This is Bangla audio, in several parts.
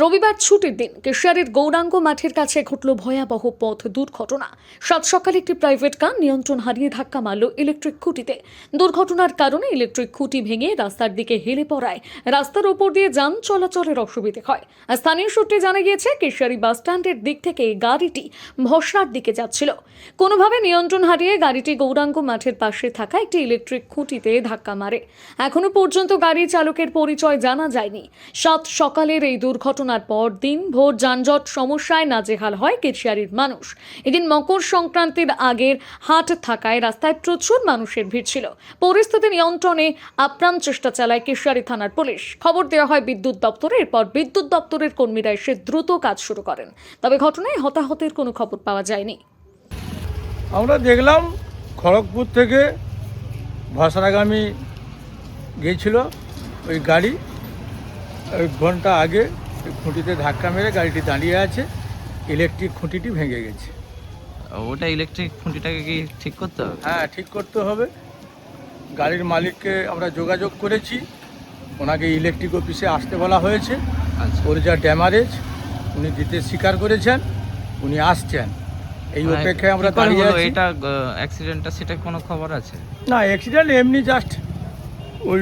রবিবার ছুটির দিন কেশিয়ারের গৌরাঙ্গ মাঠের কাছে ঘটল ভয়াবহ পথ দুর্ঘটনা। সাত সকালে একটি প্রাইভেট কার নিয়ন্ত্রণ হারিয়ে ধাক্কা মারল ইলেকট্রিক খুঁটিতে। দুর্ঘটনার কারণে ইলেকট্রিক খুঁটি ভেঙে রাস্তার দিকে হেলে পড়ায় রাস্তার ওপর দিয়ে যান চলাচলের অসুবিধে হয়। স্থানীয় সূত্রে জানা গিয়েছে, কেশিয়ারি বাস স্ট্যান্ডের দিক থেকে গাড়িটি ভসরার দিকে যাচ্ছিল। কোনোভাবে নিয়ন্ত্রণ হারিয়ে গাড়িটি গৌরাঙ্গ মাঠের পাশে থাকা একটি ইলেকট্রিক খুঁটিতে ধাক্কা মারে। এখনো পর্যন্ত গাড়ি চালকের পরিচয় জানা যায়নি। সাত সকালের এই দুর্ঘটনার পর দিন ভোর যানজট সমস্যায় নাজেহাল হয় কেশিয়ারির মানুষ। এদিন মকর সংক্রান্তির আগের হাট থাকায় রাস্তায় প্রচুর মানুষের ভিড় ছিল। পরিস্থিতি নিয়ন্ত্রণে আপ্রাণ চেষ্টা চালায় কেশিয়ারি থানার পুলিশ। খবর দেওয়া হয় বিদ্যুৎ দপ্তরে। এরপর বিদ্যুৎ দপ্তরের কর্মীরা এসে দ্রুত কাজ শুরু করেন। তবে ঘটনায় হতাহতের কোনো খবর পাওয়া যায়নি। আমরা দেখলাম খড়গপুর থেকে ভাসারাগামী গিয়েছিল ওই গাড়ি, ওই ঘন্টা আগে ওই খুঁটিতে ধাক্কা মেরে গাড়িটি দাঁড়িয়ে আছে। ইলেকট্রিক খুঁটিটি ভেঙে গেছে। ওটা ইলেকট্রিক খুঁটিটাকে কি ঠিক করতে হবে? হ্যাঁ, ঠিক করতে হবে। গাড়ির মালিককে আমরা যোগাযোগ করেছি, ওনাকে ইলেকট্রিক অফিসে আসতে বলা হয়েছে। আচ্ছা, ওর যা ড্যামারেজ উনি দিতে স্বীকার করেছেন, উনি আসছেন। এই অপেক্ষায় আমরা দাঁড়িয়ে আছি। এটা অ্যাক্সিডেন্টটা সেটা কোনো খবর আছে? না, অ্যাক্সিডেন্ট এমনি জাস্ট ওই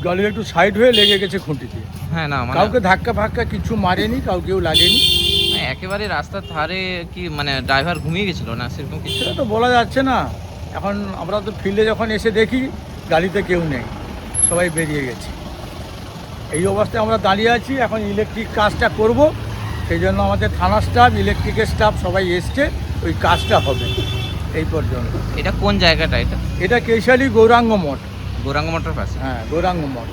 গাড়ি একটু সাইড হয়ে লেগে গেছে খুঁটিতে। হ্যাঁ, না মানে কাউকে ধাক্কা ফাক্কা কিছু মারেনি, কাউকেও লাগেনি। একেবারে রাস্তার ধারে কি মানে ড্রাইভার ঘুমিয়ে গেছিল না সেরকম কিছু? সেটা তো বলা যাচ্ছে না। এখন আমরা তো ফিল্ডে যখন এসে দেখি গাড়িতে কেউ নেই, সবাই বেরিয়ে গেছে। এই অবস্থায় আমরা দাঁড়িয়ে আছি। এখন ইলেকট্রিক কাজটা করব, সেই জন্য আমাদের থানা স্টাফ, ইলেকট্রিকের স্টাফ সবাই এসছে। ওই কাজটা হবে এই পর্যন্ত। এটা কোন জায়গাটা? এটা কেশালি গৌরাঙ্গ মঠ। গৌরাঙ্গ মঠের পাশে? হ্যাঁ, গৌরাঙ্গ মঠ।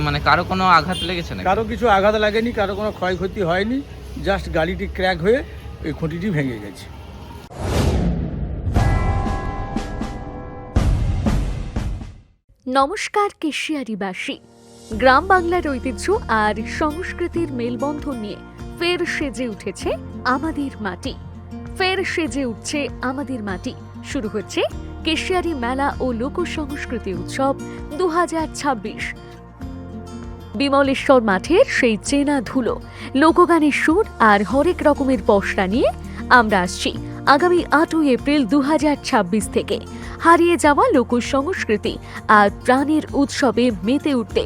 মানে কারো কোনো আঘাত লেগেছে না? কারো কিছু আঘাত লাগেনি, কারো কোনো ক্ষয়ক্ষতি হয়নি। জাস্ট গাড়িটি ক্র্যাক হয়ে ওই খুঁটিটি ভেঙে গেছে। নমস্কার কেশিয়ারিবাসী। গ্রাম বাংলার ঐতিহ্য আর সংস্কৃতির মেলবন্ধন নিয়ে ফের সেজে উঠেছে আমাদের মাটি। ফের সেজে উঠছে আমাদের মাটি। শুরু হচ্ছে কেশিয়ারি মেলা ও লোক সংস্কৃতি উৎসব 2026। বিমলেশ্বর মাঠের সেই চেনা ধুলো, লোকগানের সুর আর হরেক রকমের পসরা নিয়ে আমরা আসছি আগামী 8 এপ্রিল 2026 থেকে। হারিয়ে যাওয়া লোক সংস্কৃতি আর প্রাণের উৎসবে মেতে উঠতে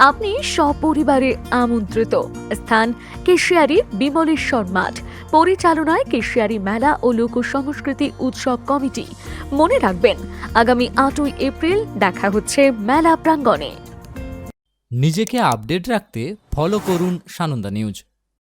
আপনি সপরিবারে আমন্ত্রিত। স্থান কেশিয়ারি বিমলেশ্বর মাঠ। পরিচালনায় কেশিয়ারি মেলা ও লোক সংস্কৃতি উৎসব কমিটি। মনে রাখবেন, আগামী 8 এপ্রিল দেখা হচ্ছে মেলা প্রাঙ্গণে। নিজেকে আপডেট রাখতে ফলো করুন সানন্দা নিউজ।